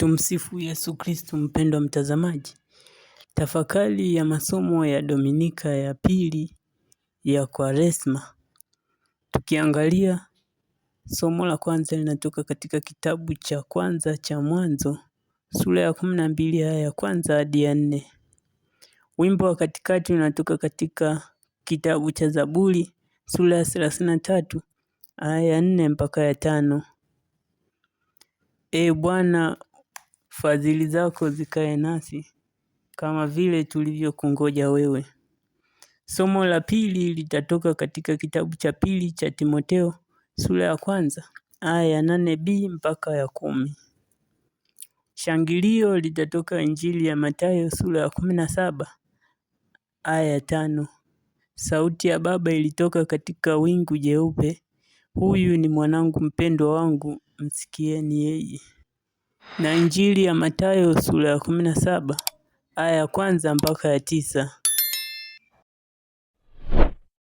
Tumsifu Yesu Kristo. Mpendwa mtazamaji, tafakari ya masomo ya Dominika ya pili ya Kwaresma. Tukiangalia somo la kwanza linatoka katika kitabu cha kwanza cha Mwanzo sura ya 12 aya ya kwanza hadi ya 4. Wimbo wa katikati unatoka katika kitabu cha Zaburi sura ya 33 aya ya 4 mpaka ya 5. Bwana, fadhili zako zikae nasi kama vile tulivyokungoja wewe. Somo la pili litatoka katika kitabu cha pili cha Timotheo sura ya kwanza aya ya 8b mpaka ya 10. Shangilio litatoka Injili ya Mathayo sura ya 17 aya ya 5. Sauti ya Baba ilitoka katika wingu jeupe, huyu ni mwanangu mpendwa wangu, msikieni yeye. Na Injili ya Mathayo sura ya 17 aya ya kwanza mpaka ya 9.